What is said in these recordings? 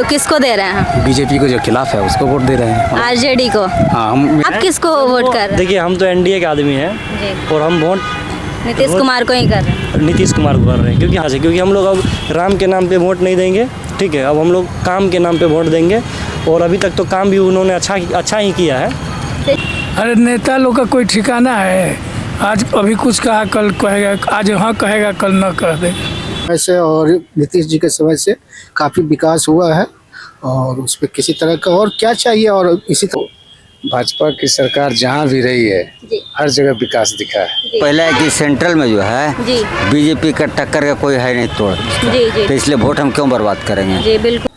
तो किसको दे रहे हैं? बीजेपी को जो खिलाफ है उसको वोट दे रहे हैं। आरजेडी को? हाँ आप किसको वोट कर रहे हैं? देखिए हम तो एनडीए के आदमी हैं जी। और हम वोट नीतीश कुमार को ही कर रहे हैं। नीतीश कुमार को कर रहे हैं क्योंकि हम लोग अब राम के नाम पे वोट नहीं देंगे, ठीक है। अब हम लोग काम के नाम पे वोट देंगे और अभी तक तो काम भी उन्होंने अच्छा ही किया है। अरे नेता लोग का कोई ठिकाना है? आज अभी कुछ कहा कल कहेगा, आज हाँ कहेगा कल न कह देगा। ऐसे और नीतीश जी के समय से काफ़ी विकास हुआ है और उस पर किसी तरह का और क्या चाहिए। और इसी तरह भाजपा की सरकार जहाँ भी रही है हर जगह विकास दिखा है। पहला है कि सेंट्रल में जो है जी बीजेपी का टक्कर का कोई है नहीं तोड़, जी तो इसलिए वोट हम क्यों बर्बाद करेंगे। जी बिल्कुल।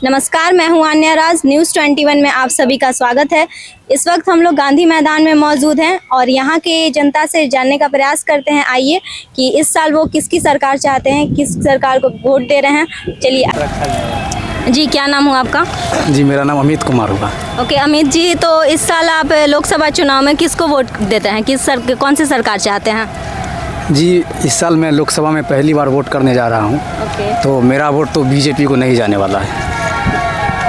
नमस्कार, मैं हूं आन्या राज। न्यूज़ 21 में आप सभी का स्वागत है। इस वक्त हम लोग गांधी मैदान में मौजूद हैं और यहाँ के जनता से जानने का प्रयास करते हैं। आइए कि इस साल वो किसकी सरकार चाहते हैं, किस सरकार को वोट दे रहे हैं। चलिए जी, क्या नाम हुआ आपका? जी मेरा नाम अमित कुमार हुआ। ओके अमित जी, तो इस साल आप लोकसभा चुनाव में किसको वोट देते हैं? कौन सी सरकार चाहते हैं? जी इस साल मैं लोकसभा में पहली बार वोट करने जा रहा हूँ। ओके, तो मेरा वोट तो बीजेपी को नहीं जाने वाला है।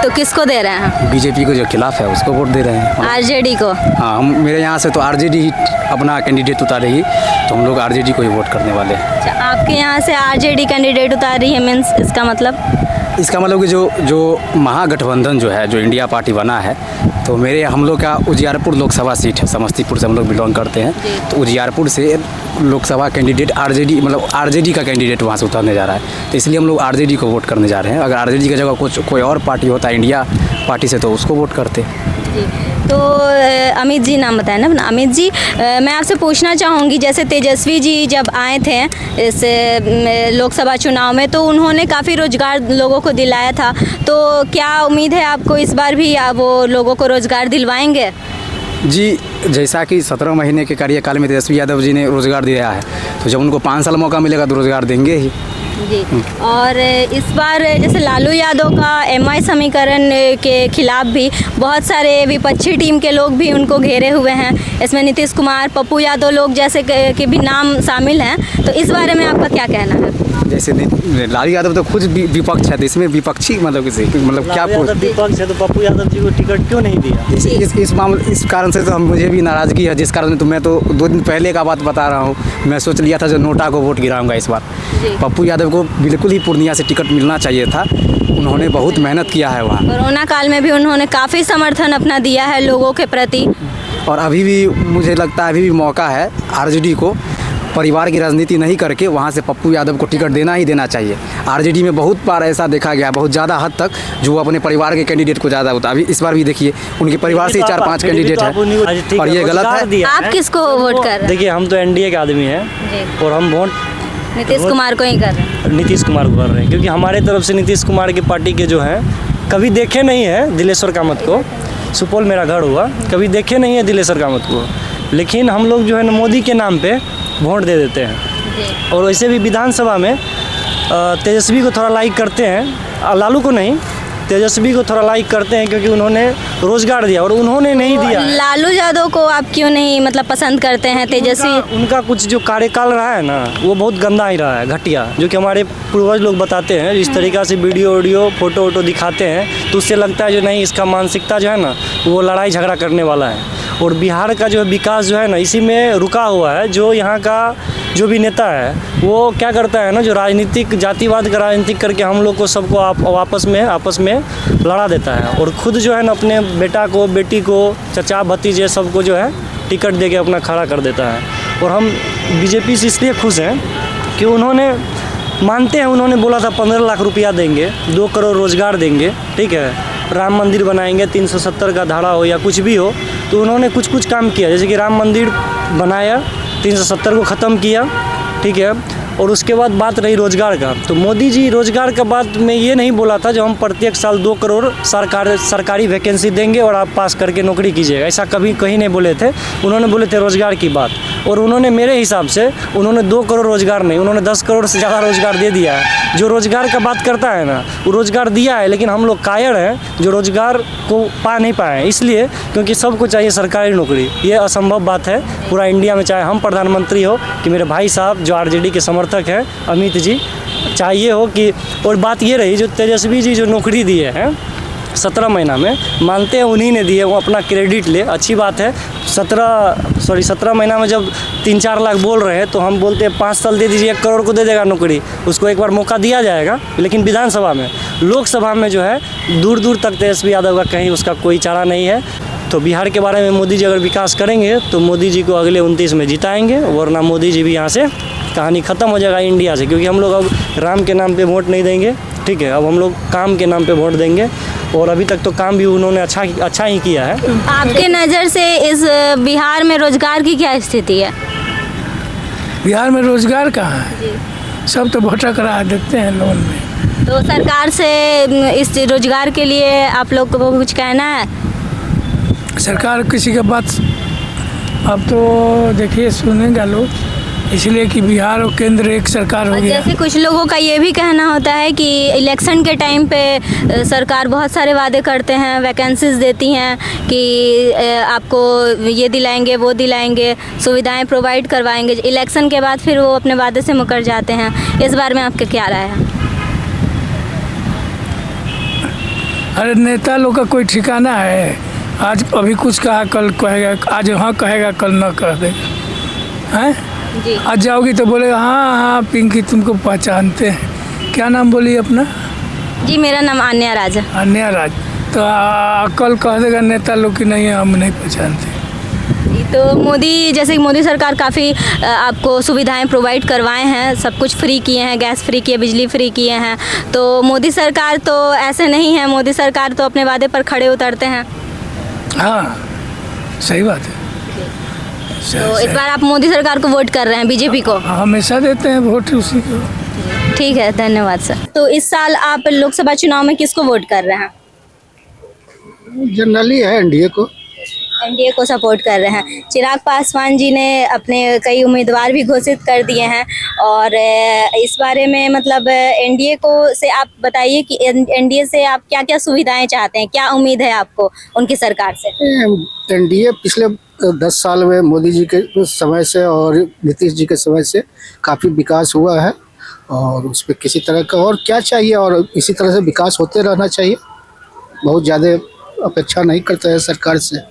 तो किसको दे रहे हैं? बीजेपी को जो खिलाफ है उसको वोट दे रहे हैं। आरजेडी को? हाँ मेरे यहाँ से तो आरजेडी अपना कैंडिडेट उतारेगी, तो हम लोग आरजेडी को ही वोट करने वाले हैं। अच्छा, आपके यहाँ से आरजेडी कैंडिडेट उतार रही है, मीन्स इसका मतलब कि जो महागठबंधन जो है, जो इंडिया पार्टी बना है, तो हम लोग का उजियारपुर लोकसभा सीट है, समस्तीपुर से हम लोग बिलोंग करते हैं। तो उजियारपुर से लोकसभा कैंडिडेट आरजेडी का कैंडिडेट वहाँ से उतरने जा रहा है, तो इसलिए हम लोग आरजेडी को वोट करने जा रहे हैं। अगर आरजेडी की जगह कोई और पार्टी होता है इंडिया पार्टी से, तो उसको वोट करते। जी। तो अमित जी नाम बताए ना अमित जी, मैं आपसे पूछना चाहूँगी, जैसे तेजस्वी जी जब आए थे इस लोकसभा चुनाव में, तो उन्होंने काफ़ी रोजगार लोगों को दिलाया था। तो क्या उम्मीद है आपको इस बार भी वो लोगों को रोजगार दिलवाएंगे? जी जैसा कि 17 महीने के कार्यकाल में तेजस्वी यादव जी ने रोजगार दिया है, तो जब उनको 5 साल मौका मिलेगा तो रोजगार देंगे ही। जी। और इस बार जैसे लालू यादव का एमआई समीकरण के खिलाफ भी बहुत सारे विपक्षी टीम के लोग भी उनको घेरे हुए हैं। इसमें नीतीश कुमार, पप्पू यादव लोग जैसे के भी नाम शामिल हैं। तो इस बारे में आपका क्या कहना है? जैसे लालू यादव तो खुद विपक्ष है, तो इसमें विपक्षी क्या विपक्ष है तो पप्पू यादव जी को टिकट क्यों नहीं दिया? इस कारण से तो मुझे भी नाराज़गी है, जिस कारण तो मैं तो 2 दिन पहले का बात बता रहा हूँ। मैं सोच लिया था जो नोटा को वोट गिराऊंगा इस बार। पप्पू यादव को बिल्कुल ही पूर्णिया से टिकट मिलना चाहिए था। उन्होंने बहुत मेहनत किया है वहाँ। कोरोना काल में भी उन्होंने काफ़ी समर्थन अपना दिया है लोगों के प्रति। और अभी भी मुझे लगता है अभी भी मौका है आरजेडी को परिवार की राजनीति नहीं करके वहाँ से पप्पू यादव को टिकट देना चाहिए। आरजेडी में बहुत बार ऐसा देखा गया, बहुत ज़्यादा हद तक जो अपने परिवार के कैंडिडेट को ज़्यादा होता है। अभी इस बार भी देखिए उनके परिवार से 4-5 कैंडिडेट है और ये गलत है। आप किसको वोट कर रहे हैं? देखिए हम तो एनडीए के आदमी हैं और हम वोट नीतीश कुमार को ही कर रहे हैं। नीतीश कुमार को कर रहे हैं क्योंकि हमारे तरफ से नीतीश कुमार की पार्टी के जो हैं कभी देखे नहीं है दिलेश्वर कामत को। सुपौल मेरा घर हुआ, कभी देखे नहीं है दिलेश्वर कामत को, लेकिन हम लोग जो है ना मोदी के नाम पे वोट दे देते हैं। और वैसे भी विधानसभा में तेजस्वी को थोड़ा लाइक करते हैं, लालू को नहीं, तेजस्वी को थोड़ा लाइक करते हैं क्योंकि उन्होंने रोजगार दिया और उन्होंने नहीं दिया। लालू यादव को आप क्यों नहीं पसंद करते हैं? तेजस्वी उनका कुछ जो कार्यकाल रहा है ना वो बहुत गंदा ही रहा है, घटिया, जो कि हमारे पूर्वज लोग बताते हैं। इस तरीक़ा से वीडियो फोटो दिखाते हैं तो उससे लगता है जो नहीं, इसका मानसिकता जो है ना वो लड़ाई झगड़ा करने वाला है। और बिहार का जो विकास जो है ना इसी में रुका हुआ है। जो यहाँ का जो भी नेता है वो क्या करता है ना, जो राजनीतिक जातिवाद का राजनीतिक करके हम लोग को सबको आपस में लड़ा देता है और खुद जो है ना अपने बेटा को, बेटी को, चचा भतीजे सबको जो है टिकट देके अपना खड़ा कर देता है। और हम बीजेपी से इसलिए खुश हैं कि उन्होंने मानते हैं, उन्होंने बोला था 15 लाख रुपया देंगे, 2 करोड़ रोजगार देंगे, ठीक है, राम मंदिर बनाएंगे, 370 का धारा हो या कुछ भी हो। तो उन्होंने कुछ काम किया, जैसे कि राम मंदिर बनाया, 370 को ख़त्म किया, ठीक है। और उसके बाद बात रही रोज़गार का, तो मोदी जी रोज़गार का बात में ये नहीं बोला था जो हम प्रत्येक साल 2 करोड़ सरकारी वैकेंसी देंगे और आप पास करके नौकरी कीजिएगा, ऐसा कभी कहीं नहीं बोले थे। उन्होंने बोले थे रोज़गार की बात, और उन्होंने मेरे हिसाब से उन्होंने 2 करोड़ रोज़गार नहीं, उन्होंने 10 करोड़ से ज़्यादा रोज़गार दे दिया है। जो रोज़गार का बात करता है ना वो रोज़गार दिया है, लेकिन हम लोग कायर हैं जो रोज़गार को पा नहीं पाए हैं, इसलिए क्योंकि सबको चाहिए सरकारी नौकरी। ये असंभव बात है पूरा इंडिया में, चाहे हम प्रधानमंत्री हो कि मेरे भाई साहब जो आरजेडी के समर्थक हैं अमित जी, चाहिए हो कि, और बात ये रही जो तेजस्वी जी जो नौकरी दिए हैं 17 महीना में, मानते हैं उन्हीं ने दिए, वो अपना क्रेडिट ले, अच्छी बात है। 17 महीना में जब 3-4 लाख बोल रहे हैं तो हम बोलते हैं 5 साल दे दीजिए, 1 करोड़ को दे देगा नौकरी, उसको एक बार मौका दिया जाएगा। लेकिन विधानसभा में, लोकसभा में जो है दूर दूर तक तेजस्वी यादव का कहीं उसका कोई चारा नहीं है। तो बिहार के बारे में मोदी जी अगर विकास करेंगे तो मोदी जी को अगले 29 में जिताएंगे, वरना मोदी जी भी यहाँ से कहानी ख़त्म हो जाएगा इंडिया से। क्योंकि हम लोग अब राम के नाम पे वोट नहीं देंगे, ठीक है, अब हम लोग काम के नाम पे वोट देंगे, और अभी तक तो काम भी उन्होंने अच्छा ही किया है। आपके नज़र से इस बिहार में रोजगार की क्या स्थिति है? बिहार में रोजगार कहाँ है? सब तो भटक रहा है, देखते हैं लोन में। तो सरकार से इस रोजगार के लिए आप लोग को कुछ कहना है? सरकार किसी का बात अब तो देखिए सुनेगा लोग, इसलिए कि बिहार और केंद्र एक सरकार हो गया। जैसे कुछ लोगों का ये भी कहना होता है कि इलेक्शन के टाइम पे सरकार बहुत सारे वादे करते हैं, वैकेंसीज देती हैं कि आपको ये दिलाएंगे, वो दिलाएंगे, सुविधाएं प्रोवाइड करवाएंगे। इलेक्शन के बाद फिर वो अपने वादे से मुकर जाते हैं। इस बारे में आपके क्या राय है? अरे नेता लोग का कोई ठिकाना है? आज अभी कुछ कहा, कल कहेगा, आज हाँ कहेगा, कल ना कह देगा, हैं? जी। आज जाओगी तो बोलेगा हाँ हाँ पिंकी तुमको पहचानते हैं। क्या नाम बोली अपना? जी, मेरा नाम आन्या राज है। अन्या राज। तो कल कह देगा नेता लोग कि नहीं हम नहीं पहचानते। तो मोदी, जैसे कि मोदी सरकार काफ़ी आपको सुविधाएं प्रोवाइड करवाए हैं, सब कुछ फ्री किए हैं, गैस फ्री किए, बिजली फ्री किए हैं। तो मोदी सरकार तो ऐसे नहीं है, मोदी सरकार तो अपने वादे पर खड़े उतरते हैं। हाँ सही बात है। तो इस बार आप मोदी सरकार को वोट कर रहे हैं, बीजेपी को? हमेशा देते हैं वोट उसी को। ठीक है, धन्यवाद सर। तो इस साल आप लोकसभा चुनाव में किसको वोट कर रहे हैं? जनरली है एनडीए को। एनडीए को सपोर्ट कर रहे हैं। चिराग पासवान जी ने अपने कई उम्मीदवार भी घोषित कर दिए हैं, और इस बारे में मतलब एनडीए को से आप बताइए कि एनडीए से आप क्या क्या सुविधाएं चाहते हैं, क्या उम्मीद है आपको उनकी सरकार से? एनडीए पिछले 10 साल में मोदी जी के समय से और नीतीश जी के समय से काफ़ी विकास हुआ है, और उस पर किसी तरह का और क्या चाहिए, और इसी तरह से विकास होते रहना चाहिए। बहुत ज़्यादा अपेक्षा नहीं करते हैं सरकार से।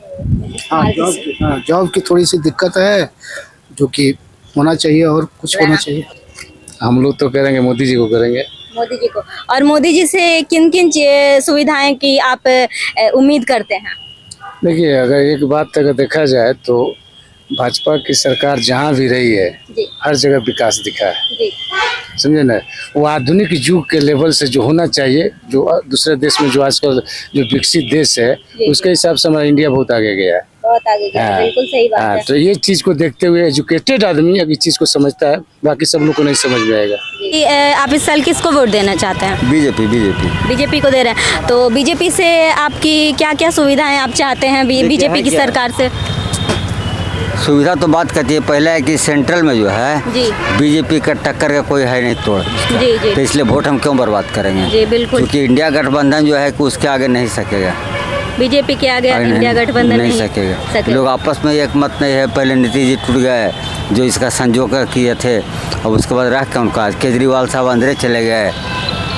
हाँ, जॉब की थोड़ी सी दिक्कत है, जो कि होना चाहिए और कुछ होना चाहिए। हम लोग तो करेंगे मोदी जी को करेंगे। मोदी जी को। और मोदी जी से किन किन सुविधाएं की आप उम्मीद करते हैं? देखिए, अगर एक बात अगर देखा जाए तो भाजपा की सरकार जहाँ भी रही है जी। हर जगह विकास दिखा है, जी। समझे ना। वो आधुनिक युग के लेवल से जो होना चाहिए, जो दूसरे देश में जो आजकल जो विकसित देश है उसके हिसाब से हमारा इंडिया बहुत आगे गया है, बहुत आगे गया है। बिल्कुल सही बात है। तो ये चीज़ को देखते हुए एजुकेटेड आदमी अगर चीज़ को समझता है, बाकी सब लोग को नहीं समझ में आएगा। आप इस साल किसको वोट देना चाहते हैं? बीजेपी को दे रहे हैं। तो बीजेपी से आपकी क्या क्या सुविधाएं आप चाहते हैं बीजेपी की सरकार से? सुविधा तो बात करती है, पहला है कि सेंट्रल में जो है जी। बीजेपी का टक्कर का कोई है नहीं तोड़। जी जी। तो इसलिए वोट हम क्यों बर्बाद करेंगे? जी बिल्कुल। क्योंकि इंडिया गठबंधन जो है कि उसके आगे नहीं सकेगा, बीजेपी के आगे इंडिया गठबंधन नहीं सकेगा। लोग आपस में एक मत नहीं है। पहले नीतीश जी टूट गए जो इसका संजोग किए थे, और उसके बाद रख के उनका केजरीवाल साहब अंदर चले गए।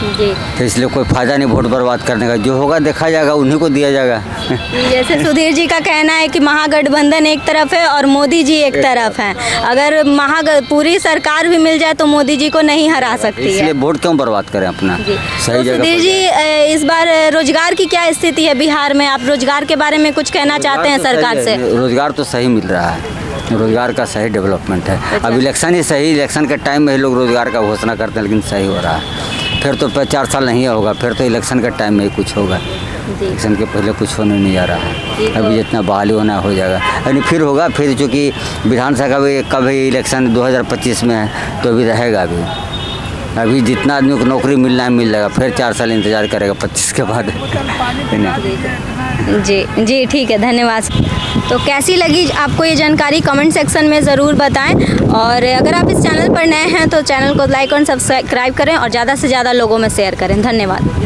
जी। तो इसलिए कोई फ़ायदा नहीं वोट बर्बाद करने का, जो होगा देखा जाएगा, उन्हीं को दिया जाएगा। जैसे सुधीर जी का कहना है कि महागठबंधन एक तरफ है और मोदी जी एक तरफ हैं। अगर पूरी सरकार भी मिल जाए तो मोदी जी को नहीं हरा सकती है। इसलिए वोट क्यों बर्बाद करें अपना? सही जगह। सुधीर जी, इस बार रोजगार की क्या स्थिति है बिहार में? आप रोजगार के बारे में कुछ कहना चाहते हैं सरकार से? रोजगार तो सही मिल रहा है, रोजगार का सही डेवलपमेंट है। अब इलेक्शन ही सही, इलेक्शन के टाइम में ही लोग रोजगार का घोषणा करते हैं, लेकिन सही हो रहा है। फिर तो 4 साल नहीं होगा, फिर तो इलेक्शन के टाइम में ही कुछ होगा। इलेक्शन के पहले कुछ होने नहीं आ रहा है। अभी जितना बहाली होना हो जाएगा, यानी फिर होगा। फिर चूँकि विधानसभा का भी इलेक्शन 2025 में है, तो अभी रहेगा। अभी जितना आदमी को नौकरी मिलना है मिल जाएगा, फिर 4 साल इंतजार करेगा 25 के बाद। जी जी, ठीक है, धन्यवाद। तो कैसी लगी आपको ये जानकारी कमेंट सेक्शन में ज़रूर बताएं, और अगर आप इस चैनल पर नए हैं तो चैनल को लाइक और सब्सक्राइब करें और ज़्यादा से ज़्यादा लोगों में शेयर करें। धन्यवाद।